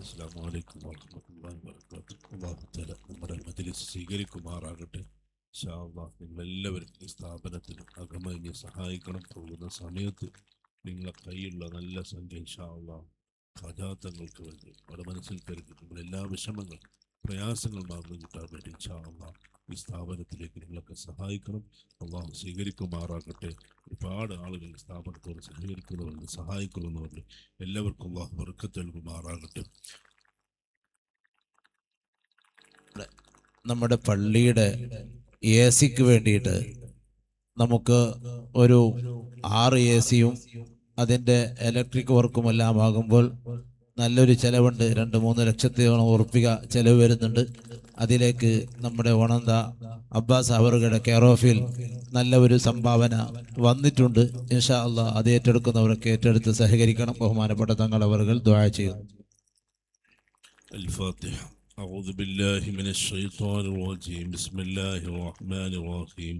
അസ്സലാമു അലൈക്കും വറഹ്മത്തുള്ളാഹി വബറകാതുഹു. അല്ലാഹു തആല നമ്മുടെ മജ്‌ലിസ് സ്വീകരിക്കുമാറാകട്ടെ. ഇൻഷാ അല്ലാഹ് നിങ്ങളെല്ലാവരും ഈ സ്ഥാപനത്തിന് അകമഴിഞ്ഞ് സഹായിക്കണം. പോകുന്ന സമയത്ത് നിങ്ങളെ കയ്യിലുള്ള നല്ല സംഖ്യ ഇൻഷാ അല്ലാഹ് ഖജാത്തങ്ങൾക്ക് വേണ്ടി അവിടെ മനസ്സിൽ കരുതി നിങ്ങളുടെ എല്ലാ വിഷമങ്ങളും പ്രയാസങ്ങൾ മാർന്നു കിട്ടാൻ വേണ്ടി ഇൻഷാ അല്ലാഹ് ഈ സ്ഥാപനത്തിലേക്ക് നിങ്ങളൊക്കെ സഹായിക്കണം. അള്ളാഹു സ്വീകരിക്കുമാറാകട്ടെ. ഒരുപാട് ആളുകൾ ഈ സ്ഥാപനത്തോട് സഹകരിക്കുന്നവരുണ്ട്, സഹായിക്കുന്നവരുണ്ട്. എല്ലാവർക്കും അള്ളാഹു ബർക്കത്ത് നൽകുമാറാകട്ടെ. നമ്മുടെ പള്ളിയുടെ AC-ക്ക് വേണ്ടിയിട്ട് നമുക്ക് ഒരു 6 AC-യും അതിൻ്റെ ഇലക്ട്രിക് വർക്കും എല്ലാം ആകുമ്പോൾ നല്ലൊരു ചിലവുണ്ട്. 2-3 ലക്ഷത്തോളം ഉറപ്പിക ചിലവ് വരുന്നുണ്ട്. അതിലേക്ക് നമ്മുടെ ഓണന്ത അബ്ബാസ് അവറുകളുടെ കെയർ ഓഫിൽ നല്ല ഒരു സംഭാവന വന്നിട്ടുണ്ട്. ഇൻഷാ അള്ളാഹ് അത് ഏറ്റെടുക്കുന്നവരൊക്കെ ഏറ്റെടുത്ത് സഹകരിക്കണം. ബഹുമാനപ്പെട്ട തങ്ങൾ അവറുകൾ ദുആ ചെയ്യുന്നു. الفاتحة. أعوذ بالله من الشيطان الرجيم. بسم الله الرحمن الرحيم.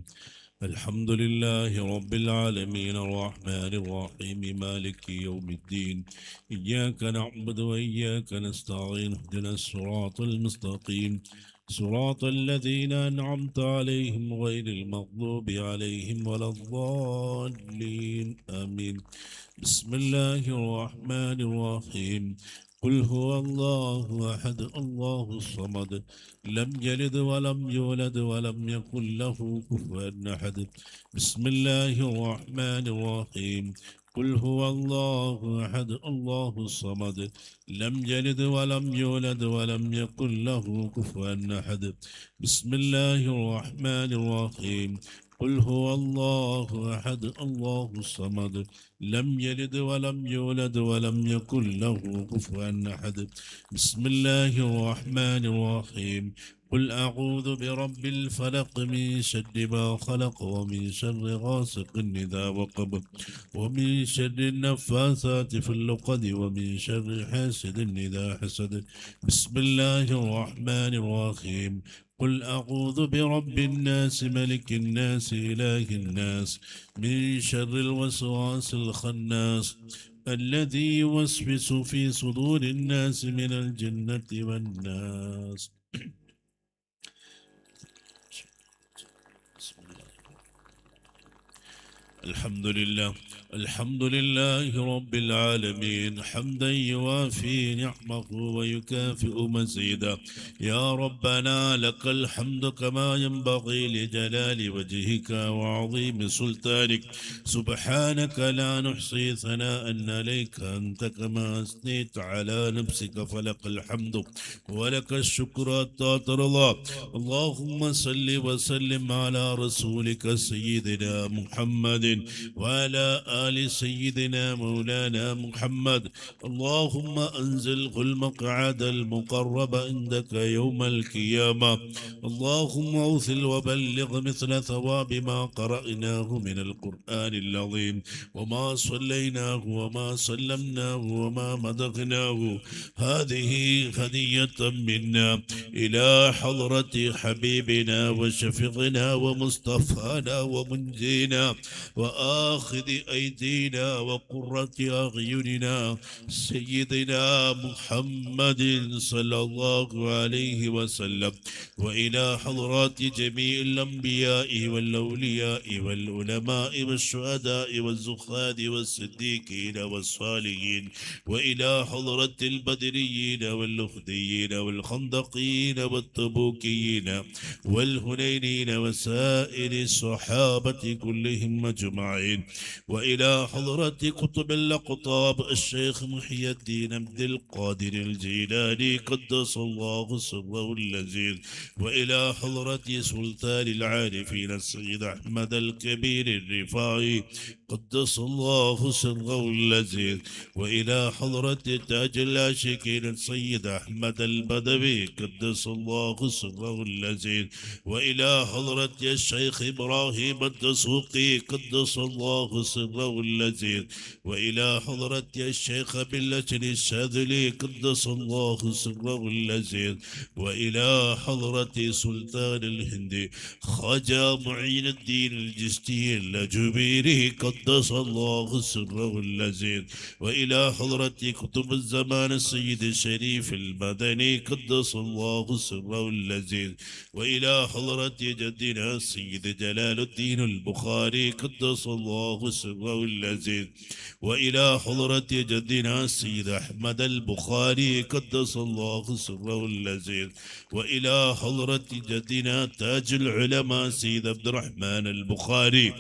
الحمد لله رب العالمين الرحمن الرحيم مالك يوم الدين. إياك نعبد وإياك نستعين. اهدنا الصراط المستقيم صراط الذين أنعمت عليهم غير المغضوب عليهم ولا الضالين آمين. بسم الله الرحمن الرحيم. قل هو الله أحد الله الصمد لم يلد ولم يولد ولم يكن له كفوا أحد. بسم الله الرحمن الرحيم. قل هو الله أحد الله الصمد لم يلد ولم يولد ولم يكن له كفوا أحد. بسم الله الرحمن الرحيم. قل هو الله أحد الله الصمد لم يلد ولم يولد ولم يكن له كفوا أحد. بسم الله الرحمن الرحيم. قل أعوذ برب الفلق من شر ما خلق ومن شر غاسق إذا وقب ومن شر النفاثات في العقد ومن شر حاسد إذا حسد. بسم الله الرحمن الرحيم. قل أعوذ برب الناس ملك الناس إله الناس من شر الوسواس الخناس الذي يوسوس في صدور الناس من الجنة والناس. الحمد لله. الحمد لله رب العالمين حمدا يوافي نعمه ويكافئ مزيدا. يا ربنا لك الحمد كما ينبغي لجلال وجهك وعظيم سلطانك. سبحانك لا نحصي ثناء عليك أنت كما أثنيت على نفسك فلك الحمد ولك الشكر حتى ترضى. اللهم صل وسلم على رسولك سيدنا محمد وعلى آل سيدنا مولانا محمد. اللهم أنزله المقعد المقرب عندك يوم القيامة. اللهم أوصل وبلغ مثل ثواب ما قرأناه من القرآن العظيم وما صليناه وما سلمناه وما مدغناه. هذه هدية منا إلى حضرة حبيبنا وشفيقنا ومصطفانا ومنجينا وآخذ أيدينا وقرة أعيننا سيدنا محمد صلى الله عليه وسلم. وإلى حضرات جميع الأنبياء والأولياء والعلماء والشهداء والزهاد والصديقين والصالحين. وإلى حضرة البدريين والأخديين والخندقين والتبوكيين والهنينين وسائر الصحابة كلهم أجمعين. وإلى حضرة قطب الأقطاب الشيخ محي الدين عبد القادر الجيلاني قدس الله سره اللذيذ. وإلى حضرة سلطان العارفين السيد أحمد الكبير الرفاعي قدس الله سره اللذيذ. وإلى حضرة تاج العاشقين السيد أحمد البدوي قدس الله سره اللذيذ. وإلى حضرة الشيخ إبراهيم الدسوقي قدس الله سره سره اللذيذ وإلى حضرة الشيخ باللجن الشاذلي قدس الله سره اللذيذ وإلى حضرة سلطان الهند خواجة معين الدين الجستي اللجبيري قدس الله سره اللذيذ وإلى حضرة كتب الزمان السيد الشريف المدني قدس الله سره اللذيذ وإلى حضرة جدنا السيد جلال الدين البخاري قدس الله سره اللذيذ وإلى حضرة جدنا السيد أحمد البخاري قدس الله سره اللذيذ وإلى حضرة جدنا تاج العلماء سيد عبد الرحمن البخاري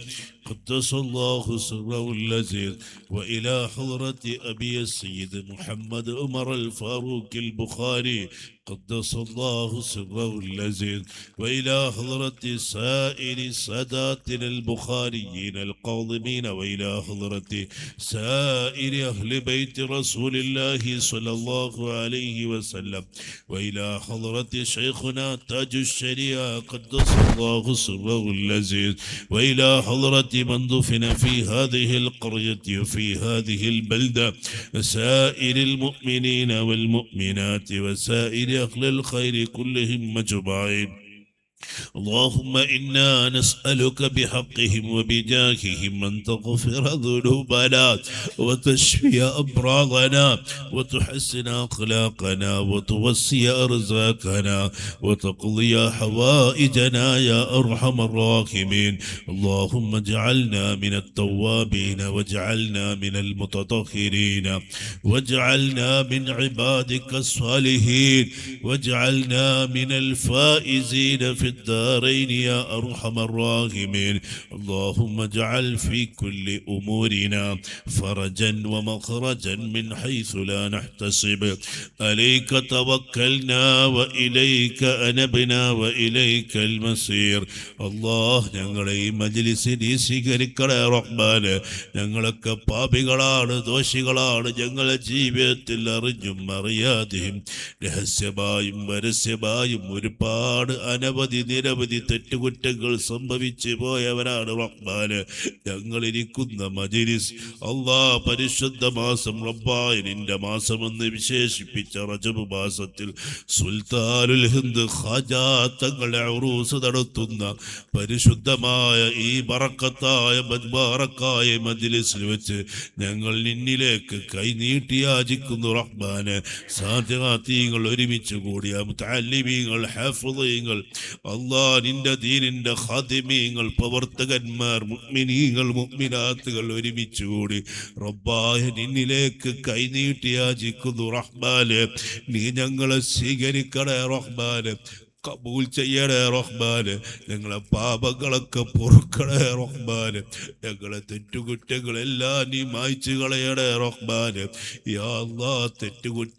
قدس الله سره اللذيذ وإلى حضرة أبي السيد محمد عمر الفاروق البخاري قدس الله سره اللذيذ وإلى حضرة سائر ساداتنا البخاريين القاضمين وإلى حضرة سائر أهل بيت رسول الله صلى الله عليه وسلم وإلى حضرة شيخنا تاج الشريعة قدس الله سره اللذيذ وإلى حضرة من دفن في هذه القرية وفي هذه البلدة سائر المؤمنين والمؤمنات وسائر أهل الخير كلهم مجمعين اللهم إنا نسألك بحقهم وبجاههم أن تغفر ذنوبنا وتشفي أمراضنا وتحسن أخلاقنا وتوسع أرزاقنا وتقضي حوائجنا يا أرحم الراحمين اللهم اجعلنا من التوابين واجعلنا من المتطهرين واجعلنا من عبادك الصالحين واجعلنا من الفائزين في الدارين يا أرحم الراحمين اللهم اجعل في كل أمورنا فرجا ومخرجا من حيث لا نحتسب عليك توكلنا وإليك أنبنا وإليك المصير الله ഞങ്ങളെ ഈ മജ്‌ലിസിനെ സ്വീകരിക്കണേ റഹ്മാനെ ഞങ്ങളൊക്കെ പാപികളാണ് ദോഷികളാണ് ഞങ്ങളെ ജീവിതത്തിൽ അറിഞ്ഞും അറിയാതെയും രഹസ്യമായും പരസ്യമായും ഒരുപാട് നിരവധി തെറ്റുകുറ്റങ്ങൾ സംഭവിച്ചു പോയവരാണ് റഹ്മാന് ഞങ്ങളിരിക്കുന്ന മജ്‌ലിസ് അല്ലാഹ് പരിശുദ്ധ മാസം റബ്ബായ നിന്റെ മാസമെന്ന് വിശേഷിപ്പിച്ച റജബ് മാസത്തിൽ സുൽത്താനുൽ ഹിന്ദ് ഖാജാ തങ്ങളുടെ ഉറൂസ് നടത്തുന്ന പരിശുദ്ധമായ ഈ ബറക്കത്തായ മുബാറക്കായ മജ്‌ലിസിൽ വെച്ച് ഞങ്ങൾ നിന്നിലേക്ക് കൈനീട്ടി യാചിക്കുന്നു റഹ്മാന് സാധികാത്തീങ്ങൾ ഒരുമിച്ച് കൂടിയ മുതഅല്ലിമീങ്ങൾ ഹാഫിളീങ്ങൾ അല്ലാഹ് നിന്റെ ദീനിന്റെ ഖാദിമീങ്ങൾ പ്രവർത്തകന്മാർ മുഅ്മിനീങ്ങൾ മുഅ്മിനാത്തുകൾ ഒരുമിച്ച് കൂടി റബ്ബായ നിന്നിലേക്ക് കൈനീട്ടി യാചിക്കുന്നു റഹ്മാനെ നീ ഞങ്ങളെ സ്വീകരിക്കണേ റഹ്മാനെ കബൂൽ ചെയ്യണേ റഹ്മാന് ഞങ്ങളെ പാപങ്ങളൊക്കെ പൊറുക്കണേ റഹ്മാന് ഞങ്ങളെ തെറ്റുകുറ്റങ്ങളെല്ലാം നീ മായ്ച്ചു കളയണേ റഹ്മാന് യാ അല്ലാഹ്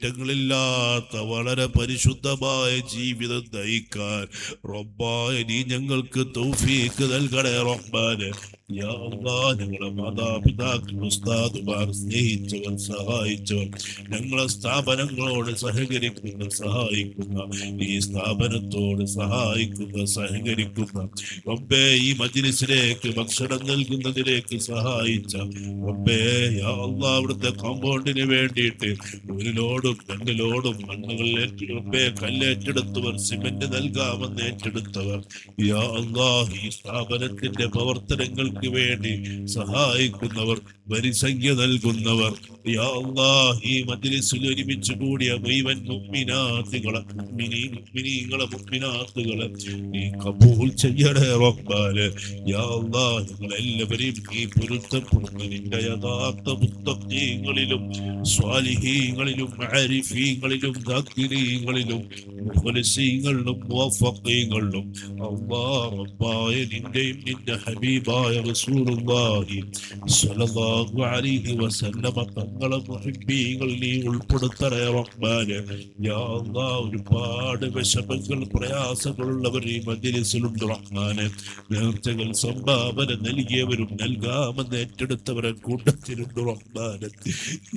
തെറ്റുകുറ്റങ്ങളില്ലാത്ത വളരെ പരിശുദ്ധമായ ജീവിതം നയിക്കാൻ റബ്ബായ നീ ഞങ്ങൾക്ക് തൗഫീഖ് നൽകണേ റഹ്മാന് യാ അല്ലാഹ് ഞങ്ങളെ മാതാപിതാക്കൾ ഉസ്താദുമാർ സ്നേഹിച്ചവർ സഹായിച്ചവർ ഞങ്ങളെ സ്ഥാപനങ്ങളോട് സഹകരിക്കുന്ന സഹായിക്കുന്ന ഈ സ്ഥാപനത്തോട് സഹായിക്കുന്ന സഹകരിക്കുന്ന റബ്ബേ ഈ മജ്‌ലിസിലേക്ക് ഭക്ഷണം നൽകുന്നതിലേക്ക് സഹായിച്ച റബ്ബേ യാ അല്ലാഹ് അവിടുത്തെ കോമ്പൗണ്ടിന് വേണ്ടിയിട്ട് ഒരു ലോഡും 2 ലോഡും മണ്ണുകളിലേക്ക് റബ്ബേ കല്ലേറ്റെടുത്തവർ സിമന്റ് നൽകാമെന്ന് ഏറ്റെടുത്തവർ യാ അല്ലാഹ് ഈ സ്ഥാപനത്തിന്റെ പ്രവർത്തനങ്ങൾക്ക് വേണ്ടി സഹായിക്കുന്നവർ വരിസംഖ്യ നൽകുന്നവർ യാ അല്ലാഹ് ഈ മജ്‌ലിസിൽ ഒരുമിച്ച് കൂടിയ മുഴുവൻ മുഅ്മിനാത്തുകളെ മുഅ്മിനാത്തുകളെ നീ കബൂൽ ചെയ്യണേ റബ്ബാനെ യാ അല്ലാഹ് ഞങ്ങളെല്ലാവരെയും നീ പൊരുത്തപ്പെടുന്ന നിന്റെ യഥാർത്ഥ മുത്തഖീങ്ങളിലും സ്വാലിഹീങ്ങളിലും ആരിഫീങ്ങളിലും ദാക്കിരീങ്ങളിലും മുഖ്ലിസീങ്ങളിലും മുവഫഖീങ്ങളിലും അല്ലാഹ് റബ്ബായ നിന്റെയും നിന്റെ ഹബീബായ റസൂലുള്ളാഹി സ്വല്ലല്ലാഹു അലൈഹി വസല്ലമ തങ്ങളെ മുഹിബ്ബീങ്ങൾ നീ ഉൾപ്പെടുത്തണേ റഹ്മാനെ യാ അല്ലാഹ് ഒരുപാട് വിഷമങ്ങൾ പ്രയാസങ്ങളുള്ളവർ ഈ മജ്‌ലിസിലുണ്ട് റഹ്മാനെ നേർച്ചകൾ സംഭാവന നൽകിയവരും നൽകാമെന്ന് ഏറ്റെടുത്തവരെ കൂട്ടത്തിലുണ്ട് റഹ്മാനെ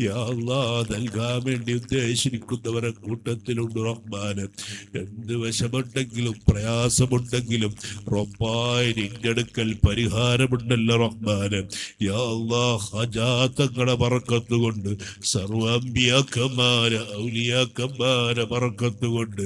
യാ അല്ലാഹ് നൽകാൻ വേണ്ടി ഉദ്ദേശിക്കുന്നവരെ കൂട്ടത്തിലുണ്ട് റഹ്മാനെ എന്ത് വിഷമുണ്ടെങ്കിലും പ്രയാസമുണ്ടെങ്കിലും റബ്ബായി നിന്റെ അടുക്കൽ പരിഹാരമുണ്ടല്ലോ റഹ്മാനെ. യാ അല്ലാഹ് ഹജാത്തങ്ങളെ ബറക്കത്ത് കൊണ്ട് സർവ അമ്പിയാക്കന്മാരെ ഔലിയാക്കന്മാരെ ബറക്കത്ത് കൊണ്ട്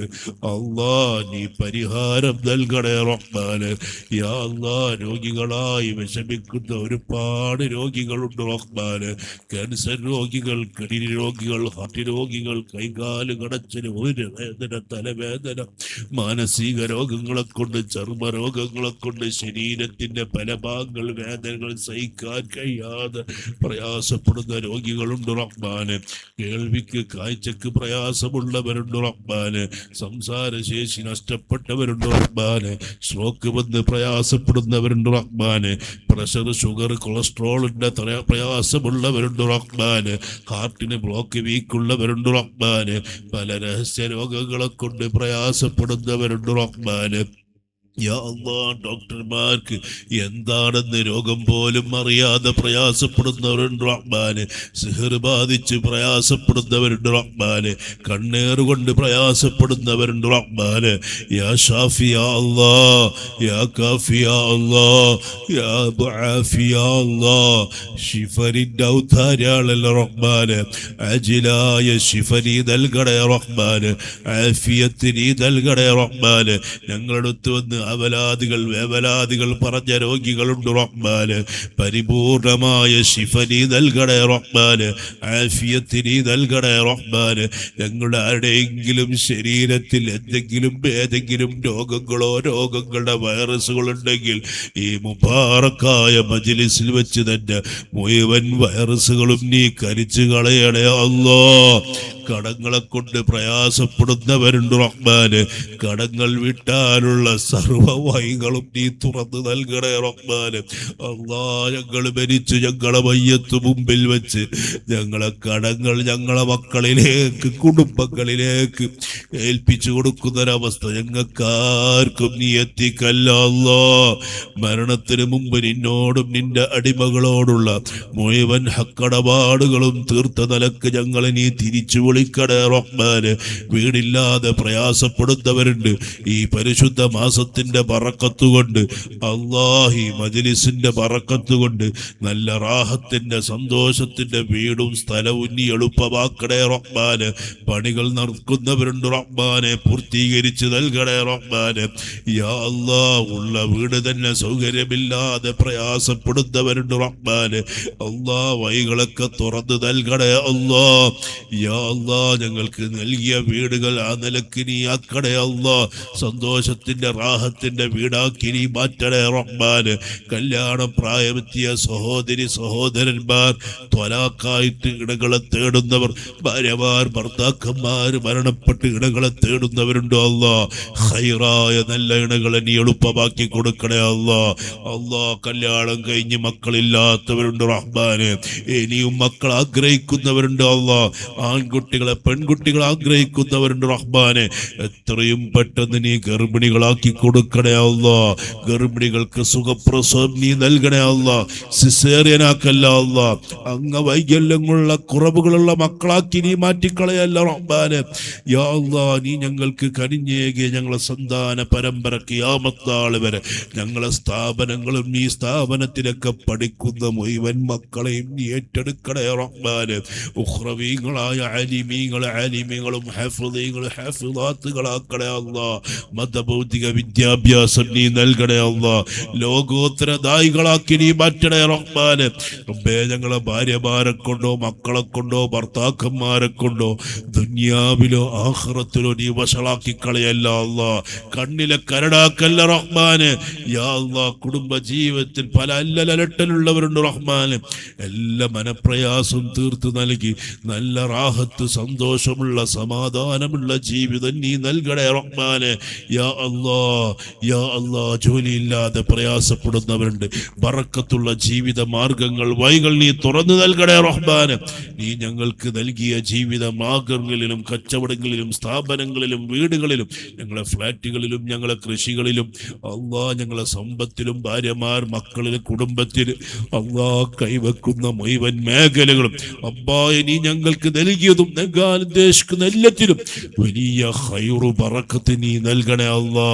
അല്ലാഹ് നീ പരിഹാരം നൽകണേ റഹ്മാനെ. യാ അല്ലാഹ് രോഗികളായി വിഷമിക്കുന്ന ഒരുപാട് രോഗികളുണ്ട് റഹ്മാനെ. ക്യാൻസർ രോഗികൾ, കിഡ്നി രോഗികൾ, ഹാർട്ട് രോഗികൾ, കൈകാല് കടച്ചിന്, ഒരു വേദന, തലവേദന, മാനസിക രോഗങ്ങളെ കൊണ്ട്, ചർമ്മരോഗങ്ങളെ കൊണ്ട്, ശരീരത്തിന്റെ പല ഭാഗങ്ങൾ വേദനകൾ സഹിക്കാൻ കഴിയാതെ പ്രയാസപ്പെടുന്ന രോഗികളുണ്ട് റഹ്മാനെ. കേൾവിക്ക് കാഴ്ചക്ക് പ്രയാസമുള്ളവരുണ്ട് റഹ്മാനെ. സംസാരശേഷി നഷ്ടപ്പെട്ടവരുണ്ട് റഹ്മാനെ. സ്ട്രോക്ക് വന്ന് പ്രയാസപ്പെടുന്നവരുണ്ട് റഹ്മാനെ. പ്രഷർ, ഷുഗർ, കൊളസ്ട്രോളിന്റെ പ്രയാസമുള്ളവരുണ്ട് റഹ്മാന്. ഹാർട്ടിന് ബ്ലോക്ക്, വീക്കുള്ളവരുണ്ട് റഹ്മാന്. പല രഹസ്യ രോഗങ്ങളെ കൊണ്ട് പ്രയാസപ്പെടുന്നവരുണ്ട് റഹ്മാന്. യാ അല്ലാഹ് ഡോക്ടർമാർക്ക് എന്താണെന്ന് രോഗം പോലും അറിയാതെ പ്രയാസപ്പെടുന്നവരുണ്ട് റഹ്മാന്. സിഹർ ബാധിച്ച് പ്രയാസപ്പെടുന്നവരുണ്ട് റഹ്മാന്. കണ്ണേറ് കൊണ്ട് പ്രയാസപ്പെടുന്നവരുണ്ട് റഹ്മാന്. യാ ഷാഫി യാ അല്ലാഹ്, യാ കാഫി യാ അല്ലാഹ്, യാ മുആഫി യാ അല്ലാഹ്. ശിഫനിന്റെ ഔദാര്യാണല്ലോ റഹ്മാന്. അജിലായ ശിഫനി നൽകണേ റഹ്മാന്. ആഫിയത്ത് നീ നൽകണേ റഹ്മാന്. ഞങ്ങളുടെ അടുത്ത് വന്ന് അവലാദികൾ വേവലാദികൾ പറഞ്ഞ രോഗികളുണ്ട് റഹ്മാന്. പരിപൂർണമായ ശിഫ നീ നൽകണേ റഹ്മാന്. ആഫിയത്ത് നീ നൽകണേ റഹ്മാന്. ഞങ്ങളുടെ ആരുടെയെങ്കിലും ശരീരത്തിൽ ഏതെങ്കിലും രോഗങ്ങളുടെ വൈറസുകളുണ്ടെങ്കിൽ ഈ മുബാറക്കായ മജ്‌ലിസിൽ വെച്ച് തന്നെ മുഴുവൻ വൈറസുകളും നീ കരിച്ചു കളയണേ അല്ലാഹ്. കടങ്ങളെ കൊണ്ട് പ്രയാസപ്പെടുന്നവരുണ്ട് റഹ്മാന്. കടങ്ങൾ വിട്ടാലുള്ള സർവ വഴികളും നീ തുറന്നു നൽകണേ റഹ്മാന്. അല്ലാഹ് ഞങ്ങൾ മരിച്ചു ഞങ്ങളെ മയ്യത്ത് മുമ്പിൽ വെച്ച് ഞങ്ങളെ കടങ്ങൾ ഞങ്ങളെ മക്കളിലേക്ക് കുടുംബങ്ങളിലേക്ക് ഏൽപ്പിച്ചു കൊടുക്കുന്നൊരവസ്ഥ ഞങ്ങൾക്കാർക്കും നീ എത്തിക്കല്ല അല്ലാഹ്. മരണത്തിന് മുമ്പ് നിന്നോടും നിന്റെ അടിമകളോടുള്ള മുഴുവൻ ഹക്കടപാടുകളും തീർത്ത നിലക്ക് ഞങ്ങളെ നീ തിരിച്ചു വിളിക്കണേ റഹ്മാന്. വീടില്ലാതെ പ്രയാസപ്പെടുന്നവരുണ്ട്. ഈ പരിശുദ്ധ മാസത്തിന്റെ ബറക്കത്ത് കൊണ്ട് അല്ലാഹി മജ്‌ലിസിന്റെ ബറക്കത്ത് കൊണ്ട് നല്ല റാഹത്തിന്റെ സന്തോഷത്തിന്റെ വീടും സ്ഥലവും നീ എളുപ്പമാക്കണേ റഹ്മാന്. പണികൾ നടക്കുന്നവരുണ്ട് റഹ്മാനെ, പൂർത്തീകരിച്ച് നൽകണേ റഹ്മാന്. യാ അല്ലാഹ് ഉള്ള വീട് തന്നെ സൗകര്യമില്ലാതെ പ്രയാസപ്പെടുന്നവരുണ്ട് റഹ്മാന്. അല്ലാഹ് വഴികളൊക്കെ തുറന്നു നൽകണേ അല്ലാഹ്. യാ അല്ലാഹ് ഞങ്ങൾക്ക് നൽകിയ വീടുകൾ ആ നിലക്ക് നീ ആക്കണേ അല്ലാഹ്. സന്തോഷത്തിന്റെ റാഹത്തിന്റെ വീടാക്കി നീ മാറ്റണേ റഹ്മാന്. കല്യാണം പ്രായമെത്തിയ സഹോദരി സഹോദരന്മാർ, ത്വലാഖായിട്ട് ഇണകളെ തേടുന്നവർ, ഭാര്യമാർ ഭർത്താക്കന്മാർ മരണപ്പെട്ട് ഇണകളെ തേടുന്നവരുണ്ടോ അല്ലാഹ്. ഖൈറായ നല്ല ഇണകളെ നീ എളുപ്പമാക്കി കൊടുക്കണേ അല്ലാഹ്. അല്ലാഹ് കല്യാണം കഴിഞ്ഞ് മക്കളില്ലാത്തവരുണ്ട് റഹ്മാന്. ഇനിയും മക്കൾ ആഗ്രഹിക്കുന്നവരുണ്ട് അല്ലാഹ്. ആൺകുട്ടികളെ പെൺകുട്ടികളെ ആഗ്രഹിക്കുന്നവരുണ്ട് റഹ്മാനെ. എത്രയും പെട്ടെന്ന് നീ ഗർഭിണികളാക്കി കൊടുക്കണേ അല്ലാഹ്. ഗർഭിണികൾക്ക് സുഖപ്രസവം നീ നൽകണേ അല്ലാഹ്. സിസേറിയനാക്കല്ല അല്ലാഹ്. അംഗവൈകല്യങ്ങളുള്ള കുറവുകളുള്ള മക്കളാക്കി നീ മാറ്റിക്കളയല്ല റഹ്മാനെ. യാ അല്ലാഹ് നീ ഞങ്ങൾക്ക് കനിഞ്ഞേകിയ ഞങ്ങളെ സന്താന പരമ്പര ഖിയാമത്ത് നാൾ വരെ ഞങ്ങളെ സ്ഥാപനങ്ങളും ഈ സ്ഥാപനത്തിലൊക്കെ പഠിക്കുന്ന മുഴുവൻ മക്കളെയും നീ ഏറ്റെടുക്കണേ റഹ്മാനെ. ഉഖ്റവീങ്ങളായ ആലിമീങ്ങളും ഹാഫിളാത്തുകളാക്കണേ അല്ലാഹ്. മതഭൗതിക വിദ്യാഭ്യാസം നീ നൽകണേ അല്ലാഹ്. ലോകോത്തര ദായികളാക്കി നീ മാറ്റണേ റഹ്മാനെ. റബ്ബേ ഞങ്ങളെ ഭാര്യമാരെ കൊണ്ടോ മക്കളെ കൊണ്ടോ ഭർത്താക്കന്മാരെ കൊണ്ടോ ദുനിയാവിലോ ആഖിറത്തിലോ നീ വഷളാക്കി കളയല്ല അല്ലാഹ്. കണ്ണിലെ കരടാക്കല്ല റഹ്മാനെ. യാ അല്ലാഹ് കുടുംബ ജീവിതത്തിൽ പല അല്ലലട്ടലുള്ളവരുണ്ട് റഹ്മാനെ. എല്ലാ മനപ്രയാസം തീർത്ത് നൽകി നല്ല റാഹത്ത് സന്തോഷമുള്ള സമാധാനമുള്ള ജീവിതം നീ നൽകണേ റഹ്മാനെ. യാ അല്ലാഹ്, യാ അല്ലാഹ് ജോലിയില്ലാതെ പ്രയാസപ്പെടുന്നവരുണ്ട്. ബറക്കത്തുള്ള ജീവിത മാർഗങ്ങൾ വഴികൾ നീ തുറന്നു നൽകണേ റഹ്മാനെ. നീ ഞങ്ങൾക്ക് നൽകിയ ജീവിത മാർഗങ്ങളിലും കച്ചവടങ്ങളിലും സ്ഥാപനങ്ങളിലും സ്ഥാപനങ്ങളിലും വീടുകളിലും ഞങ്ങളെ ഫ്ലാറ്റുകളിലും ഞങ്ങളെ കൃഷികളിലും അള്ളാ ഞങ്ങളെ സമ്പത്തിലും ഭാര്യമാർ മക്കളിൽ കുടുംബത്തിൽ അള്ളാ കൈവെക്കുന്ന മുഴുവൻ മേഖലകളും അബ്ബായ നീ ഞങ്ങൾക്ക് നൽകിയതും നൽകാൻ ഉദ്ദേശിക്കുന്ന എല്ലാത്തിലും വലിയ ഖൈറു ബറക്കത്ത് നീ നൽകണേ അള്ളാ.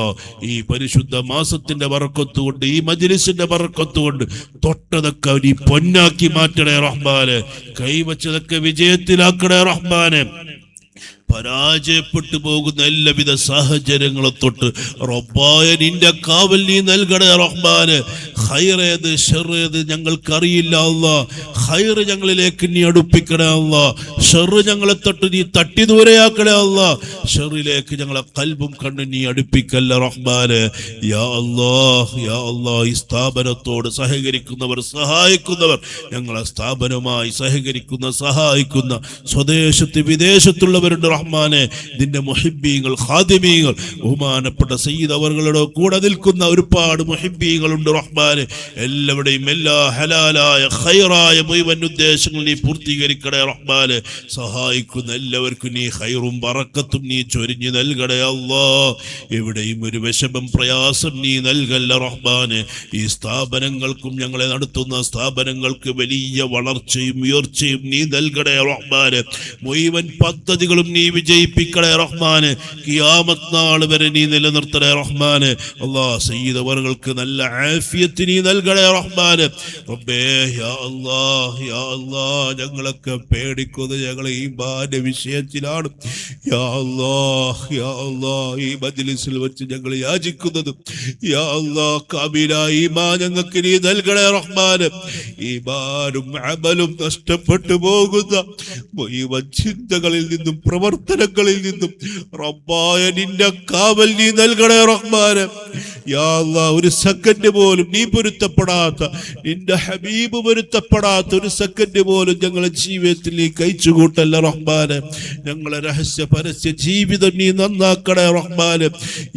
ഈ പരിശുദ്ധ മാസത്തിന്റെ ബറക്കത്ത് കൊണ്ട് ഈ മജ്ലിസിന്റെ ബറക്കത്ത് കൊണ്ട് തൊട്ടതൊക്കെ നീ പൊന്നാക്കി മാറ്റണേ റഹ്മാനെ. കൈവച്ചതൊക്കെ വിജയത്തിലാക്കണേ റഹ്മാനെ. പരാജയപ്പെട്ടു പോകുന്ന എല്ലാവിധ സാഹചര്യങ്ങളെ തൊട്ട് റബ്ബായ നിന്റെ കാവൽ നീ നൽകണേ റഹ്മാന്. ഖൈറേത് ഷർറേത് ഞങ്ങൾക്കറിയില്ല അല്ലാ. ഖൈർ ഞങ്ങളിലേക്ക് നീ അടുപ്പിക്കണേ അല്ലാ. ഷർറ് ഞങ്ങളെ തൊട്ട് നീ തട്ടി ദൂരെയാക്കണേ അല്ലാ. ഷർറിലേക്ക് ഞങ്ങളെ കൽബും കണ്ണും നീ അടുപ്പിക്കല്ല റഹ്മാന്. യാ അല്ലാഹ് യാ അല്ലാഹ്. ഈ സ്ഥാപനത്തോട് സഹകരിക്കുന്നവർ സഹായിക്കുന്നവർ ഞങ്ങളെ സ്ഥാപനവുമായി സഹകരിക്കുന്ന സഹായിക്കുന്ന സ്വദേശത്ത് വിദേശത്തുള്ളവരുണ്ട് റഹ്മാനെ. ഇതിന്റെ മുഹിബ്ബീങ്ങൾ ഖാദിമീങ്ങൾ ബഹുമാനപ്പെട്ട സയ്യിദ് അവരുടെ കൂടെ നിൽക്കുന്ന ഒരുപാട് മുഹിബ്ബീങ്ങളുണ്ട് റഹ്മാനെ. എല്ലാവരുടെയും എല്ലാ ഹലാലായ ഖൈറായ മുഴുവൻ ഉദ്ദേശങ്ങൾ നീ പൂർത്തീകരിക്കണേ റഹ്മാനെ. സഹായിക്കുന്ന എല്ലാവർക്കും നീ ഖൈറും ബറക്കത്തും നീ ചൊരിഞ്ഞു നൽകണേ അല്ലാ. എവിടെയും ഒരു വിഷമം പ്രയാസം നീ നൽകല്ല റഹ്മാനെ. ഈ സ്ഥാപനങ്ങൾക്കും ഞങ്ങളെ നടത്തുന്ന സ്ഥാപനങ്ങൾക്ക് വലിയ വളർച്ചയും ഉയർച്ചയും നീ നൽകണേ റഹ്മാനെ. മുഴുവൻ പദ്ധതികളും നീ വിജയിപ്പിക്കണേ റഹ്മാന്. ഖിയാമത്ത് നാൾ വരെ നീ നിലനിർത്തണേ റഹ്മാന്. അല്ലാഹ് സയ്യിദ് അവർക്ക് നല്ല ആഫിയത്ത് നീ നൽകണേ റഹ്മാന്. റബ്ബേ യാ അല്ലാഹ് യാ അല്ലാഹ്. ഞങ്ങളൊക്കെ പേടിക്കുന്നത് ഞങ്ങളെ ഈമാന്റെ വിഷയത്തിലാണ് യാ അല്ലാഹ് യാ അല്ലാഹ്. ഈ മജ്ലിസിൽ വെച്ച് ഞങ്ങൾ യാചിക്കുന്നത് യാ അല്ലാഹ് കാമിലായ ഈമാൻ ഞങ്ങൾക്ക് നീ നൽകണേ റഹ്മാന്. ഈമാനും അമലും നഷ്ടപ്പെട്ടു പോകുന്ന മുഴുവൻ ചിന്തകളിൽ നിന്നും പ്രവർത്തനങ്ങളിൽ നിന്നും റബ്ബായ നിന്റെ കാവൽ നീ നൽകണേ റഹ്മാനെ. യാ അല്ലാഹ് ഒരു സെക്കൻഡ് പോലും നീ പൊരുത്തപ്പെടാത്ത നിന്റെ ഹബീബ് പൊരുത്തപ്പെടാത്ത ഒരു സെക്കൻഡ് പോലും ഞങ്ങളെ ജീവിതത്തിൽ നീ കഴിച്ചുകൂട്ടല്ല റഹ്മാനെ. ഞങ്ങളെ രഹസ്യ പരസ്യ ജീവിതം നീ നന്നാക്കണേ റഹ്മാനെ.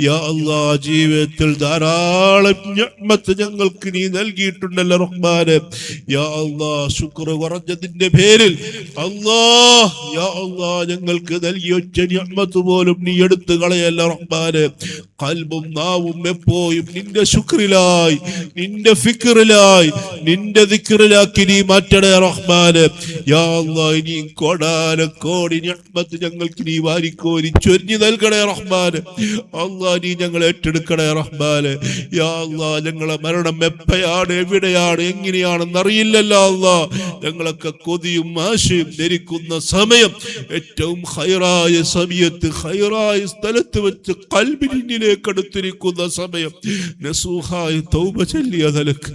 യാ അല്ലാഹ് ജീവിതത്തിൽ ധാരാളം നിഅ്മത്ത് ഞങ്ങൾക്ക് നീ നൽകിയിട്ടുണ്ടല്ലോ റഹ്മാനെ. യാ അല്ലാഹ് ശുക്ർ കുറഞ്ഞതിന്റെ പേരിൽ അല്ലാഹ് യാ അല്ലാഹ് ഞങ്ങൾക്ക് നൽകിയ ഒറ്റ നിഅ്മത്ത് പോലും നീ എടുത്തു കളയല്ല റഹ്മാനെ. ഖൽബും നാവും എപ്പോഴും നിന്റെ ശുക്രിലായി നിന്റെ ഫിക്റിലായി നിന്റെ ദിക്റിലാക്കി നീ മാറ്റണേ റഹ്മാനെ. യാ അല്ലാഹ് ഇനി കോടാനക്കോടി നിഅ്മത്ത് ഞങ്ങൾക്ക് നീ വാരിക്കോരി ചൊരിഞ്ഞു നൽകണേ റഹ്മാനെ. അല്ലാഹ് നീ ഞങ്ങളെ ഏറ്റെടുക്കണേ റഹ്മാനെ. യാ അല്ലാഹ് ഞങ്ങളെ മരണം എപ്പോഴാണ് എവിടെയാണ് എങ്ങനെയാണെന്ന് അറിയില്ലല്ലോ അല്ലാഹ്. ഞങ്ങളൊക്കെ കൊതിയും ആശയും ധരിക്കുന്ന സമയം ഏറ്റവും ഖൈറായ സമയത്ത് ഖൈറായ സ്ഥലത്ത് വെച്ച് ഖൽബിനിലേക്ക് അടുത്തിരിക്കുന്ന സമയം നസൂഹായ തൗബ ചൊല്ലിയ നിലക്ക്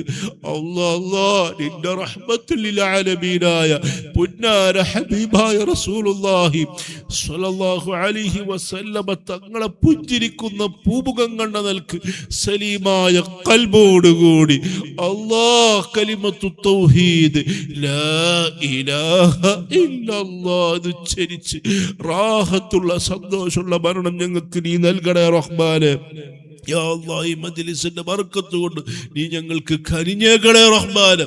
അല്ലാഹ് അല്ലാഹ് നിന്റെ റഹ്മത്തുൽ ലിൽ ആലമീനായ പുന്നാര ഹബീബായ റസൂലുള്ളാഹി സ്വല്ലല്ലാഹു അലൈഹി വസല്ലമ തങ്ങളെ പുഞ്ചിരിക്കുന്ന പൂമുഖം കണ്ട നിലക്ക് സലീമായ ഖൽബോടുകൂടി അല്ലാഹ് കലിമത്തു തൗഹീദ് ലാ ഇലാഹ ഇല്ലല്ലാഹ് ഉച്ചരിച്ച് റാഹത്തുള്ള സന്തോഷമുള്ള മരണം ഞങ്ങൾക്ക് നീ നൽകണേ റഹ്മാനെ. യാ അല്ലാഹ് ഈ മജ്ലിസിന്റെ ബർക്കത്ത് കൊണ്ട് നീ ഞങ്ങൾക്ക് കനിഞ്ഞേക്കണേ റഹ്മാനെ.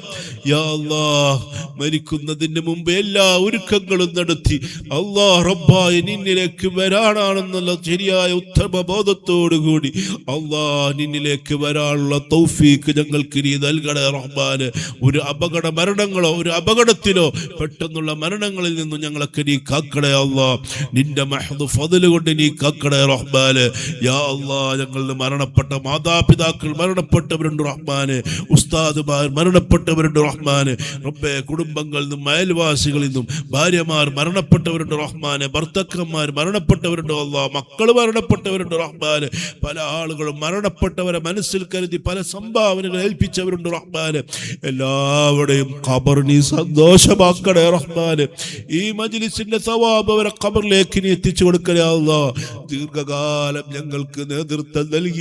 യാ അല്ലാഹ് മരിക്കുന്നതിന് മുമ്പ് എല്ലാ ഒരുക്കങ്ങളും നടത്തി അല്ലാഹ് റബ്ബായ നിന്നിലേക്ക് വരാനാണെന്നുള്ള ശരിയായ ഉത്തമ ബോധത്തോടു കൂടി അല്ലാഹ് നിന്നിലേക്ക് വരാനുള്ള തൗഫീക്ക് ഞങ്ങൾക്ക് നീ നൽകണേ റഹ്മാനെ. ഒരു അപകട മരണങ്ങളോ ഒരു അപകടത്തിലോ പെട്ടെന്നുള്ള മരണങ്ങളിൽ നിന്നും ഞങ്ങളൊക്കെ നീ കാക്കണേ അല്ലാഹ്. നിന്റെ മഹ്ദ് ഫദ്ല് കൊണ്ട് നീ കാക്കണേ റഹ്മാനെ. യാ അല്ലാഹ് ഞങ്ങളുടെ മരണപ്പെട്ട മാതാപിതാക്കൾ മരണപ്പെട്ടവരുണ്ട് റഹ്മാനെ. ഉസ്താദുമാർ മരണപ്പെട്ടവരുണ്ട് റഹ്മാനെ. റബ്ബേ കുടുംബങ്ങളിൽ നിന്നും അയൽവാസികളിൽ നിന്നും ഭാര്യമാർ മരണപ്പെട്ടവരുണ്ട് റഹ്മാനെ. ഭർത്താക്കന്മാർ മരണപ്പെട്ടവരുണ്ട് അല്ലാഹ്. മക്കൾ മരണപ്പെട്ടവരുണ്ട് റഹ്മാനെ. പല ആളുകളും മരണപ്പെട്ടവരെ മനസ്സിൽ കരുതി പല സംഭാവനകൾ ഏൽപ്പിച്ചവരുണ്ട് റഹ്മാനെ. എല്ലാവരുടെയും ഖബർ നീ സന്തോഷമാക്കണേ റഹ്മാനെ. ഈ മജ്ലിസിന്റെ സവാബ് അവരെ ഖബറിലേക്ക് നീ എത്തിച്ചു കൊടുക്കണേ അല്ലാഹ്. ദീർഘകാലം ഞങ്ങൾക്ക് നേതൃത്വം നൽകിയ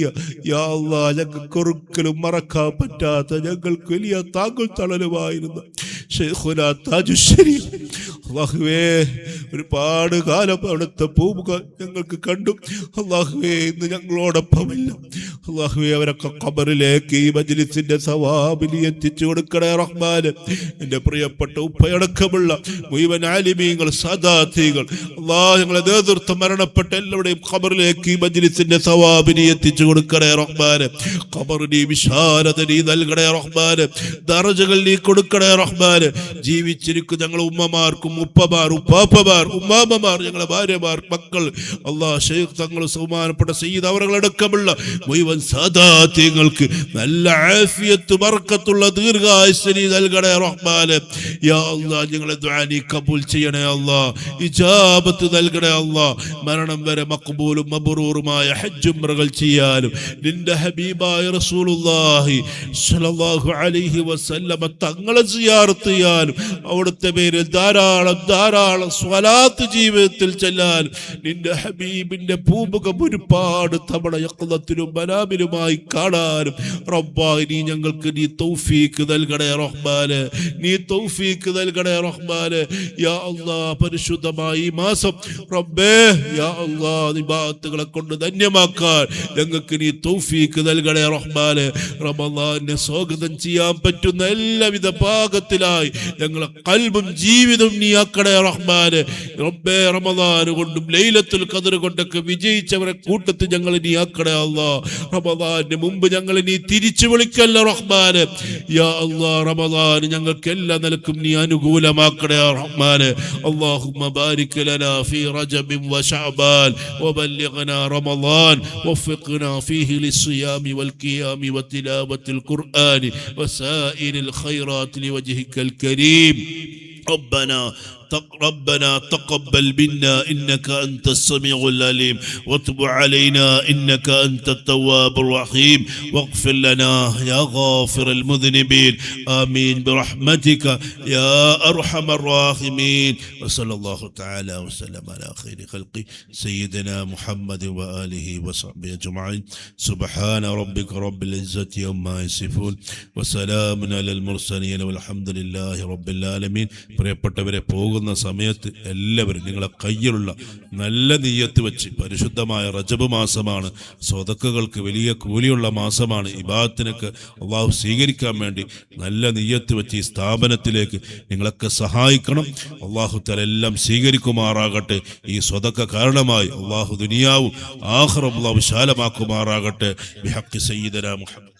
യാ അല്ലാഹ് ഞങ്ങൾക്ക് ഒരിക്കലും മറക്കാൻ പറ്റാത്ത ഞങ്ങൾക്ക് വലിയ താങ്കൾ തണലുമായിരുന്ന ശൈഖുനാ താജുശ്ശരീഫ് അല്ലാഹുവേ ഒരുപാട് കാലം അവിടുത്തെ പൂമുഖം ഞങ്ങൾക്ക് കണ്ടു അല്ലാഹുവേ. ഇന്ന് ഞങ്ങളോടൊപ്പമില്ല അല്ലാഹുവേ അവരൊക്കെ ഖബറിലേക്ക് ഈ മജ്ലിസിന്റെ സവാബിൽ എത്തിച്ചു കൊടുക്കണേ റഹ്മാനെ. എൻ്റെ പ്രിയപ്പെട്ട ഉപ്പയടക്കമുള്ള മുഴുവൻ ആലിമീങ്ങൾ സാദാത്തികൾ അല്ലാഹ് ഞങ്ങളെ നേതൃത്വം മരണപ്പെട്ട എല്ലാവരുടെയും ഖബറിലേക്ക് ഈ മജ്ലിസിന്റെ സവാബിൽ എത്തിച്ചു കൊടുക്കണേ റഹ്മാനെ. ഖബറിനെ വിശാലത നീ നൽകണേ റഹ്മാനെ. ദറജകൾ നീ കൊടുക്കണേ റഹ്മാനെ. ജീവിച്ചിരിക്കും ഞങ്ങളെ ഉമ്മമാർക്കും ഉപ്പമാർ ഉപ്പാപ്പമാർ ഉമ്മാമ്മമാർ ഞങ്ങളെ ഭാര്യമാർ മക്കൾ അല്ലാഹ് ശൈഖ് തങ്ങൾ ബഹുമാനപ്പെട്ട സയ്യിദ് അവറുകളടക്കമുള്ള മുഴുവൻ സാദാത്യങ്ങൾക്ക് നല്ല ആഫിയത്ത് ബർക്കത്തുള്ള ദീർഘായുസ്സ് നീ നൽകണേ റഹ്മാനെ. യാ അല്ലാഹ് ഞങ്ങളെ ദുആ നീ കബൂൽ ചെയ്യണേ അല്ലാഹ്. ഇജാബത്ത് നൽകണേ അല്ലാഹ്. മരണം വരെ മഖ്ബൂലും മബ്റൂറുമായ ഹജ്ജ് ഉംറകൾ ചെയ്യാനും നിന്റെ ഹബീബായ റസൂലുള്ളാഹി സ്വല്ലല്ലാഹു അലൈഹി വസല്ലമ തങ്ങളെ സിയാറത്ത് ചെയ്യാനും അവിടുത്തെ പേരിൽ ധാരാളം സ്വലാത്ത് ജീവിതത്തിൽ ചെല്ലാനും നിന്റെ ഹബീബിന്റെ ഭൂമുഖം ഒരുപാട് തവണ യഖ്ളത്തിലും മനാമിലുമായി കാണാനും റബ്ബായി നീ ഞങ്ങൾക്ക് നീ തൗഫീക്ക് നൽകണേ റഹ്മാനെ. നീ തൗഫീക്ക് നൽകണേ റഹ്മാനെ. യാ അല്ലാഹ് പരിശുദ്ധമായ ഈ മാസം റബ്ബേ യാ അല്ലാഹ് ഇബാദത്തുകളെ കൊണ്ട് ധന്യമാക്കാൻ ഞങ്ങൾക്ക് നീ തൗഫീക്ക് നൽകണേ റഹ്മാനെ. റമളാനെ സ്വാഗതം ചെയ്യാൻ പറ്റുന്ന എല്ലാവിധ പാകത്തിലായി ഞങ്ങളെ ഖൽബും ജീവിതവും നീ ആക്കണേ റഹ്മാനെ. റബ്ബേ റമളാൻ കൊണ്ടും ലൈലത്തുൽ ഖദ്ർ കൊണ്ടൊക്കെ വിജയിച്ചവരെ കൂട്ടത്തിൽ ഞങ്ങൾ നീ ആക്കണേ അല്ലാഹ്. റമളാനിന് മുമ്പ് ഞങ്ങൾ നീ തിരിച്ചു വിളിക്കല്ല റഹ്മാനെ. യാ അല്ലാഹ് റമളാൻ ഞങ്ങൾക്ക് എല്ലാ നിലക്കും നീ അനുകൂലമാക്കണേ റഹ്മാനെ. അല്ലാഹുമ്മ ബാരിക് ലനാ ഫീ റജബിൻ വശഅബാൻ വബല്ലിഗ്നാ റമളാൻ വഫിഖ്നാ ഫീഹി ലിസ്സിയാമി വൽഖിയാമി വതിലാവത്തിൽ ഖുർആനി വസായിരിൽ ഖൈറാത്തി ലിവജ്ഹിക്കൽ കരീം. ربنا تقبل منا إنك أنت السميع العليم وتب علينا إنك أنت التواب الرحيم واغفر لنا يا غافر المذنبين آمين برحمتك يا أرحم الراحمين. وصلى الله تعالى وسلم على خير خلقه سيدنا محمد وآله وصحبه أجمعين. سبحان ربك رب العزة عما يصفون وسلام على المرسلين والحمد لله رب العالمين. പ്രിയപ്പെട്ടവരെ പോകുന്ന സമയത്ത് എല്ലാവരും നിങ്ങളെ കയ്യിലുള്ള നല്ല നിയ്യത്ത് വെച്ച് പരിശുദ്ധമായ റജബ് മാസമാണ്. സ്വതക്കകൾക്ക് വലിയ കൂലിയുള്ള മാസമാണ്. ഇബാദത്തിനൊക്കെ അള്ളാഹു സ്വീകരിക്കാൻ വേണ്ടി നല്ല നിയ്യത്ത് വെച്ച് ഈ സ്ഥാപനത്തിലേക്ക് നിങ്ങളൊക്കെ സഹായിക്കണം. അള്ളാഹു തആല എല്ലാം സ്വീകരിക്കുമാറാകട്ടെ. ഈ സ്വതക്ക കാരണമായി അള്ളാഹു ദുനിയാവും ആഖിറവും അള്ളാഹു വിശാലമാക്കുമാറാകട്ടെ. ബിഹഖി സയ്യിദനാ മുഹമ്മദ്